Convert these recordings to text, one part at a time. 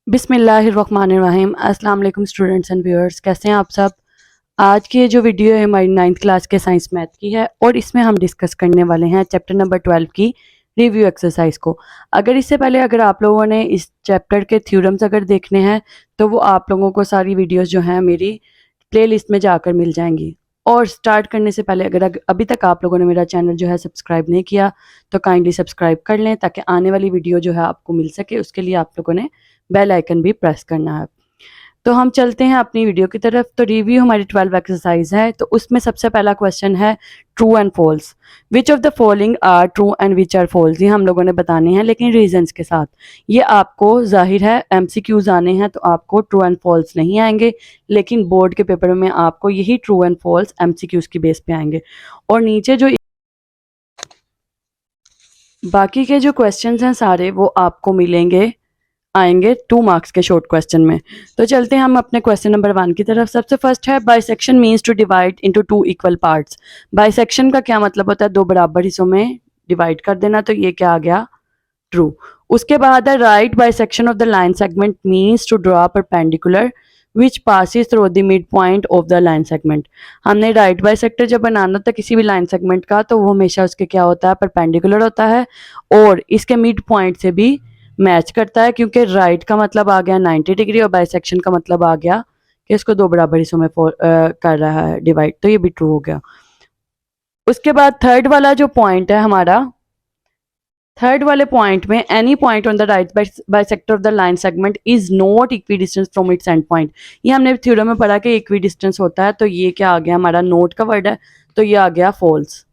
बिस्मिल्लाहिर्रहमानिर्रहीम। अस्सलाम वालेकुम स्टूडेंट्स एंड व्यूअर्स, कैसे हैं आप सब। आज की ये जो वीडियो है हमारी 9th क्लास के साइंस मैथ की है और इसमें हम डिस्कस करने वाले हैं चैप्टर नंबर 12 की रिव्यू एक्सरसाइज को। अगर इससे पहले अगर आप लोगों ने इस चैप्टर के थ्योरम्स अगर देखने हैं तो वो आप लोगों को सारी वीडियोस जो हैं मेरी प्लेलिस्ट में जाकर मिल जाएंगी। और स्टार्ट करने से पहले अगर अभी तक आप लोगों ने मेरा चैनल जो है सब्सक्राइब नहीं किया तो काइंडली सब्सक्राइब कर लें ताकि आने वाली वीडियो जो है आपको मिल सके। उसके लिए आप लोगों ने बेल आइकन भी प्रेस करना है। तो हम चलते हैं अपनी वीडियो की तरफ। तो रिव्यू हमारी 12 एक्सरसाइज है, तो उसमें सबसे पहला क्वेश्चन है true and false. Which of the following are true and which are false, ये हम लोगों ने बताने हैं लेकिन रीजंस के साथ। ये आपको जाहिर है एमसीक्यूज आने हैं तो आपको ट्रू एंड फॉल्स नहीं आएंगे, लेकिन बोर्ड के पेपर में आपको यही ट्रू एंड फॉल्स एमसीक्यूज की बेस पे आएंगे। और नीचे जो बाकी के जो क्वेश्चंस हैं सारे वो आपको मिलेंगे आएंगे 2 मार्क्स के शॉर्ट क्वेश्चन में। तो चलते हैं हम अपने क्वेश्चन नंबर 1 की तरफ। सबसे फर्स्ट है bisection means to divide into 2 equal parts. Bisection का क्या मतलब होता है, 2 बराबर हिस्सों में डिवाइड कर देना। तो ये क्या आ गया, ट्रू। उसके बाद है right bisection of the line segment means to draw perpendicular which passes through the mid point of the line segment. हमने राइट बाइसेक्टर जब बनाना था किसी भी लाइन सेगमेंट का तो वो हमेशा उसके क्या होता है, परपेंडिकुलर होता है और इसके मिड पॉइंट से भी मैच करता है, क्योंकि राइट का मतलब आ गया 90 डिग्री और बाइसेक्शन का मतलब आ गया कि इसको 2 बराबर हिस्सों में कर रहा है डिवाइड। तो ये भी ट्रू हो गया। उसके बाद थर्ड वाला जो पॉइंट है हमारा, थर्ड वाले पॉइंट में any point on the right bisector of the line segment is not equi distance from its and point. ये हमने थ्योरम में पढ़ा कि इक्वी डिस्टेंस होता है, तो ये क्या आ गया हमारा, नोट का वर्ड है तो ये आ गया फॉल्स।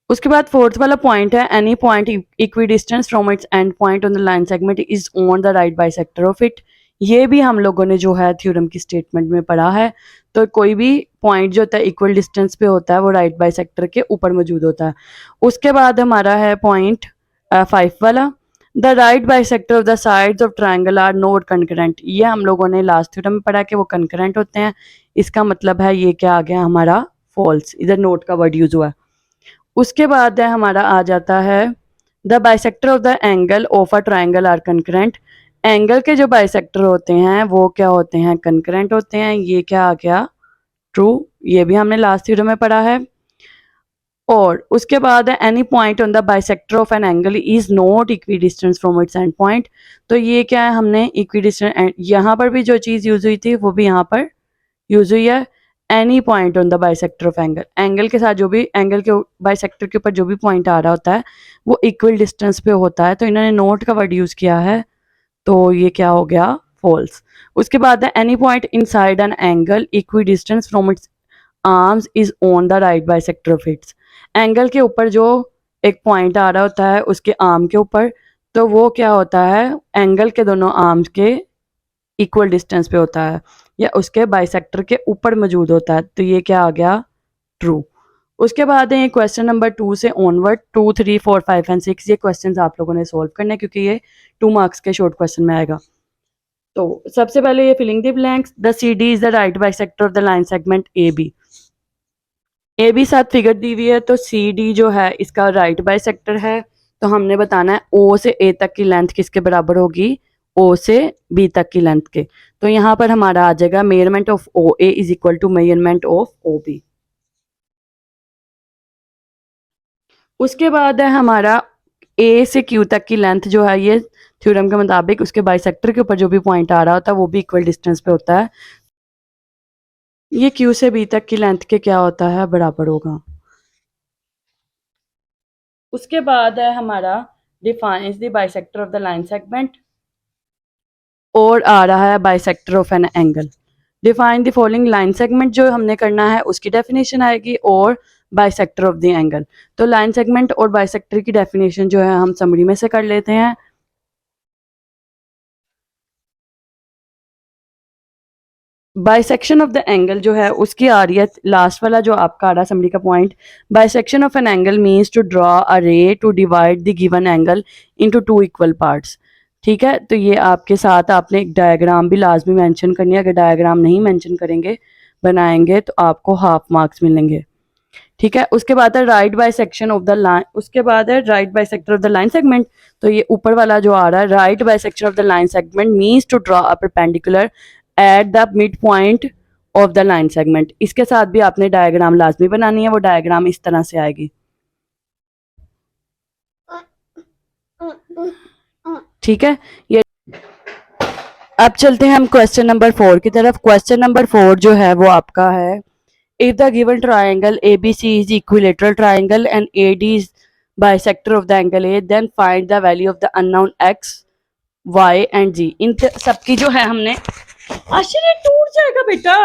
उसके बाद फोर्थ वाला पॉइंट है any point equi distance from its and point on the line segment is on the right bisector of it. ये भी हम लोगों ने जो है थ्योरम की स्टेटमेंट में पढ़ा है। तो कोई भी पॉइंट जो होता है इक्वल डिस्टेंस पे होता है वो राइट बाइसेक्टर के ऊपर मौजूद होता है। उसके बाद हमारा है पॉइंट 5 वाला, the right bisector of the sides of triangle are not concurrent. ये हम लोगों ने लास्ट थ्योरम में पढ़ा कि वो कंकरेंट होते हैं। इसका मतलब है ये क्या आ गया हमारा, फॉल्स। इधर नोट का वर्ड यूज हुआ है। उसके बाद है हमारा आ जाता है the bisector of the angle of a triangle are concurrent. Angle के जो बाइसेक्टर होते हैं वो क्या होते हैं, कंकरेंट होते हैं। ये क्या आ गया, ट्रू। ये भी हमने लास्ट थ्योरम में पढ़ा है। और उसके बाद है any point on the bisector of an angle is not equi distance from its and point. तो ये क्या है, हमने इक्वी डिस्टेंस, यहाँ पर भी जो चीज़ यूज हुई थी वो भी यहाँ पर यूज हुई है। Any point on the bisector of angle, angle के साथ जो भी एंगल के बाइसेक्टर के ऊपर जो भी पॉइंट आ रहा होता है वो इक्वल डिस्टेंस पे होता है। तो इन्होंने नोट का वर्ड यूज किया है, तो ये क्या हो गया, फॉल्स। उसके बाद है any point inside an angle equi distance from its arms is on the right bisector of its. Angle के ऊपर जो एक पॉइंट आ रहा होता है उसके आर्म के ऊपर, तो वो क्या होता है, एंगल के दोनों आर्म्स के इक्वल डिस्टेंस पे होता है या उसके बाइसेक्टर के ऊपर मौजूद होता है। तो ये क्या आ गया, ट्रू। उसके बाद है क्वेश्चन नंबर 2 से ऑनवर्ड 2, 3, 4, 5 एंड 6 ये क्वेश्चंस आप लोगों ने सॉल्व करने हैं क्योंकि ये 2 मार्क्स के शॉर्ट क्वेश्चन में आएगा। तो सबसे पहले ये filling the blanks. The C D is the right bisector of the line segment A B. A B साथ फिगर दी हुई है तो सी डी जो है इसका राइट बाइसेक्टर है। तो हमने बताना है ओ से ए तक की लेंथ किसके बराबर होगी, ओ से बी तक की लेंथ के। तो यहाँ पर हमारा आ जाएगा measurement of O A is equal to measurement of O B. उसके बाद है हमारा ए से क्यू तक की लेंथ जो है ये थ्योरम के मुताबिक उसके बाइसेक्टर के ऊपर जो भी पॉइंट आ रहा होता है वो भी इक्वल डिस्टेंस पे होता है। ये क्यू से बी तक की लेंथ के क्या होता है, बराबर होगा। उसके बाद है हमारा defines the bisector of the line segment और आ रहा है bisector of an angle. Define the following, line segment जो हमने करना है उसकी डेफिनेशन आएगी और बाइसेक्टर ऑफ द एंगल। तो लाइन सेगमेंट और बाइसेक्टर की डेफिनेशन जो है हम समरी में से कर लेते हैं। बाइसेक्शन ऑफ द एंगल जो है उसकी आ रही है लास्ट वाला जो आपका आ रहा है समरी का point, bisection of an angle means to draw a ray to divide the given angle into 2 equal parts. ठीक है, तो ये आपके साथ आपने एक डायग्राम भी लाजमी मेंशन करनी है। अगर डायग्राम नहीं मेंशन करेंगे बनाएंगे तो आपको हाफ मार्क्स मिलेंगे। ठीक है। उसके बाद है right bisection of the line, उसके बाद है right bisector of the line segment. तो ये ऊपर वाला जो आ रहा है, right bisection of the line segment means to draw a perpendicular at the mid point of the line segment. इसके साथ भी आपने डायग्राम लाजमी बनानी है, वो डायग्राम इस तरह से आएगी। ठीक है। ये अब चलते हैं हम क्वेश्चन नंबर 4 की तरफ। क्वेश्चन नंबर 4 जो है वो आपका है, if the given triangle ABC is equilateral triangle and AD is bisector of the angle A, then find the value of the unknown x, y and z। इन सबकी जो है हमने, आश्चर्य टूट जाएगा बेटा।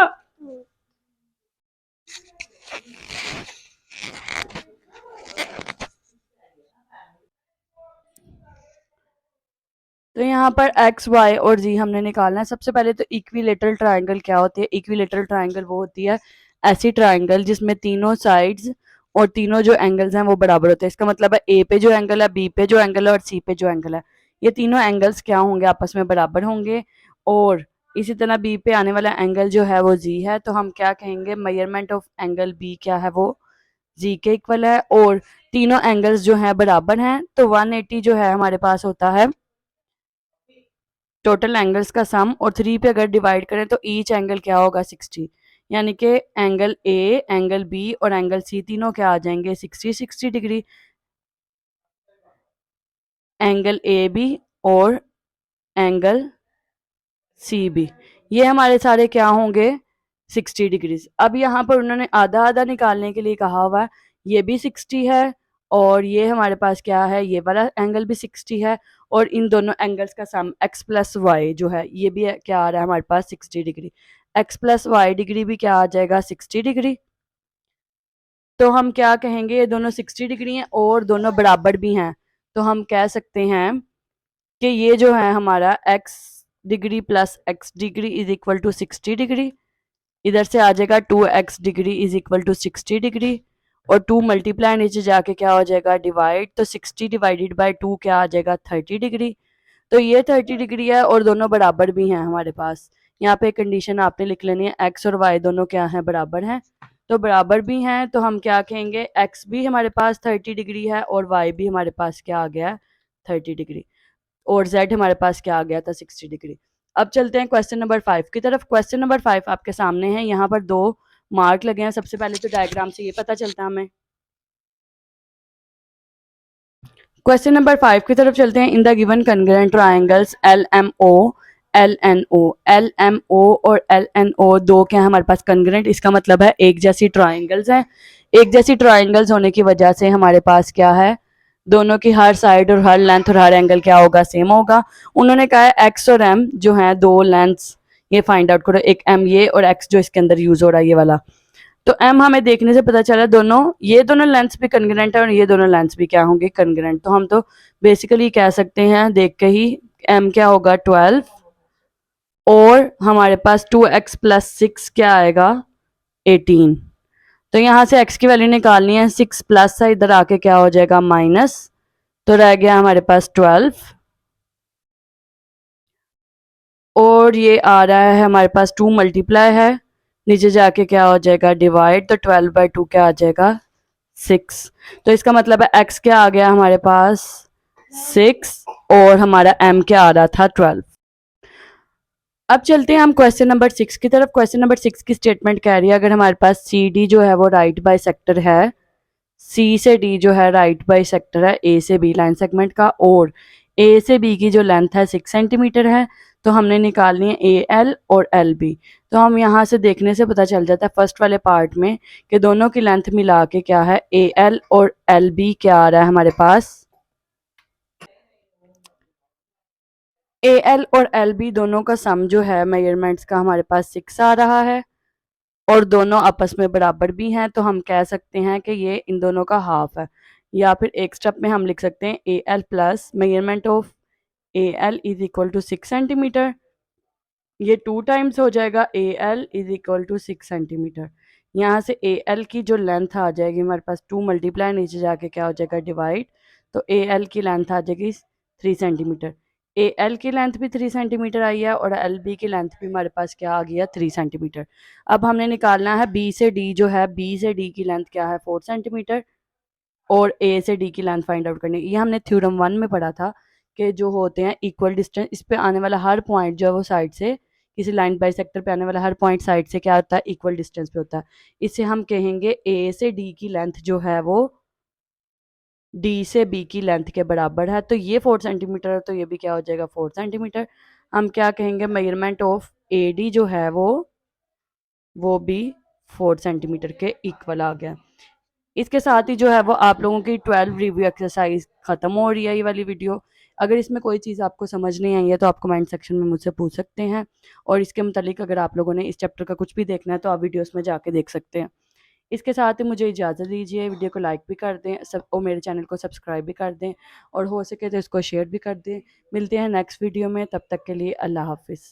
तो यहाँ पर एक्स वाई और जी हमने निकालना है। सबसे पहले तो इक्विलेटरल ट्राइंगल क्या होती है? इक्विलेटरल ट्राइंगल वो होती है ऐसी ट्राइंगल जिसमें तीनों साइड्स और तीनों जो एंगल्स हैं वो बराबर होते हैं। इसका मतलब है ए पे जो एंगल है, बी पे जो एंगल है और सी पे जो एंगल है, ये तीनों एंगल्स क्या होंगे? आपस में बराबर होंगे। और इसी तरह बी पे आने वाला एंगल जो है वो जी है, तो हम क्या कहेंगे? मेजरमेंट ऑफ एंगल बी क्या है? वो जी के इक्वल है। और तीनों एंगल्स जो है बराबर हैं, तो 180 जो है हमारे पास होता है टोटल एंगल्स का सम, और 3 पे अगर डिवाइड करें तो ईच एंगल क्या होगा? 60। यानी कि एंगल ए, एंगल बी और एंगल सी तीनों क्या आ जाएंगे? 60 डिग्री। एंगल ए बी और एंगल सी बी, ये हमारे सारे क्या होंगे? 60 डिग्रीज। अब यहाँ पर उन्होंने आधा आधा निकालने के लिए कहा हुआ है। ये भी 60 है और ये हमारे पास क्या है? ये वाला एंगल भी 60 है, और इन दोनों एंगल्स का सम x प्लस वाई जो है ये भी है, क्या आ रहा है हमारे पास? 60 degree. x plus y degree भी क्या आ जाएगा? 60 डिग्री। तो हम क्या कहेंगे? ये दोनों 60 डिग्री हैं और दोनों बराबर भी हैं, तो हम कह सकते हैं कि ये जो है हमारा x degree plus x degree is equal to 60 degree. इधर से आ जाएगा 2x degree is equal to 60 degree, और 2 मल्टीप्लाई नीचे जाके क्या हो जाएगा? डिवाइड। तो 60 डिवाइडेड बाय 2 क्या आ जाएगा? 30 डिग्री। तो ये 30 डिग्री है और दोनों बराबर भी हैं हमारे पास। यहाँ पे कंडीशन आपने लिख लेनी है, एक्स और वाई दोनों क्या हैं? बराबर हैं। तो बराबर भी हैं तो हम क्या कहेंगे? एक्स भी हमारे पास 30 डिग्री है और वाई भी हमारे पास क्या आ गया? 30 डिग्री। और जेड हमारे पास क्या आ गया था? 60 डिग्री। अब चलते हैं क्वेश्चन नंबर 5 की तरफ। क्वेश्चन नंबर 5 आपके सामने है। यहाँ पर 2 मार्क लगे हैं। सबसे पहले तो डायग्राम से ये पता चलता है हमें। क्वेश्चन नंबर 5 की तरफ चलते हैं। In the given congruent triangles L M O, L N O, L M O और एल एन ओ दो क्या है हमारे पास? कॉन्ग्रुएंट। इसका मतलब है एक जैसी ट्राइंगल्स हैं। एक जैसी ट्राइंगल्स होने की वजह से हमारे पास क्या है? दोनों की हर साइड और हर लेंथ और हर एंगल क्या होगा? सेम होगा। उन्होंने कहा है एक्स और एम जो है दो लेंथ्स, ये फाइंड आउट करो। एक एम ये और एक्स जो इसके अंदर यूज हो रहा है ये वाला। तो एम हमें देखने से पता चला दोनों, ये दोनों लेंथ्स भी कॉन्ग्रुएंट है और ये दोनों लेंथ्स भी क्या होंगे? कॉन्ग्रुएंट। तो हम तो बेसिकली कह सकते हैं देख के ही, एम क्या होगा? 12, और हमारे पास 2x प्लस 6 क्या आएगा? 18। तो यहाँ से x की वैल्यू निकालनी है। 6 प्लस है, इधर आके क्या हो जाएगा? माइनस। तो रह गया हमारे पास 12, और ये आ रहा है हमारे पास 2 मल्टीप्लाई है, नीचे जाके क्या हो जाएगा? डिवाइड। तो 12/2 क्या आ जाएगा? 6। तो इसका मतलब है x क्या आ गया हमारे पास? 6, और हमारा m क्या आ रहा था? 12। अब चलते हैं हम क्वेश्चन नंबर 6 की तरफ। क्वेश्चन नंबर 6 की स्टेटमेंट कह रही है, अगर हमारे पास सी डी जो है वो राइट बाई सेक्टर है, सी से डी जो है राइट बाई सेक्टर है ए से बी लाइन सेगमेंट का, और ए से बी की जो लेंथ है 6 सेंटीमीटर है, तो हमने निकालनी है ए एल और एल बी। तो हम यहाँ से देखने से पता चल जाता है फर्स्ट वाले पार्ट में कि दोनों की लेंथ मिला के क्या है? ए एल और एल बी क्या आ रहा है हमारे पास? ए एल और एल बी दोनों का सम जो है मेजरमेंट्स का हमारे पास 6 आ रहा है, और दोनों आपस में बराबर भी हैं, तो हम कह सकते हैं कि ये इन दोनों का हाफ है। या फिर एक स्टेप में हम लिख सकते हैं A L plus measurement of A L is equal to 6 centimetre. ये 2 टाइम्स हो जाएगा A L is equal to 6 centimetre. यहाँ से ए एल की जो लेंथ आ जाएगी हमारे पास 2 मल्टीप्लाई नीचे जाके क्या हो जाएगा? डिवाइड। तो ए एल की लेंथ आ जाएगी 3 सेंटीमीटर। ए एल की लेंथ भी 3 सेंटीमीटर आई है और एल बी की लेंथ भी हमारे पास क्या आ गया 3 सेंटीमीटर। अब हमने निकालना है बी से डी, जो है बी से डी की लेंथ क्या है 4 सेंटीमीटर, और ए से डी की लेंथ फाइंड आउट करनी है। ये हमने थ्योरम 1 में पढ़ा था कि जो होते हैं इक्वल डिस्टेंस, इस पे आने वाला हर पॉइंट जो है वो साइड से, किसी लाइन बाई सेक्टर पे आने वाला हर पॉइंट साइड से क्या होता है इक्वल डिस्टेंस पे होता है। इससे हम कहेंगे ए से डी की लेंथ जो है वो डी से बी की लेंथ के बराबर है। तो ये 4 सेंटीमीटर है तो ये भी क्या हो जाएगा 4 सेंटीमीटर। हम क्या कहेंगे मेजरमेंट ऑफ ए डी जो है वो भी 4 सेंटीमीटर के इक्वल आ गया। इसके साथ ही जो है वो आप लोगों की 12 रिव्यू एक्सरसाइज खत्म हो रही है ये वाली वीडियो। अगर इसमें कोई चीज़ आपको समझ नहीं आई है तो आप कमेंट सेक्शन में मुझसे पूछ सकते हैं, और इसके मुतालिक अगर आप लोगों ने इस चैप्टर का कुछ भी देखना है तो आप वीडियोस में जाके देख सकते हैं। इसके साथ ही मुझे इजाज़त दीजिए, वीडियो को लाइक भी कर दें सब, और मेरे चैनल को सब्सक्राइब भी कर दें, और हो सके तो इसको शेयर भी कर दें। मिलते हैं नेक्स्ट वीडियो में, तब तक के लिए अल्लाह हाफिज़।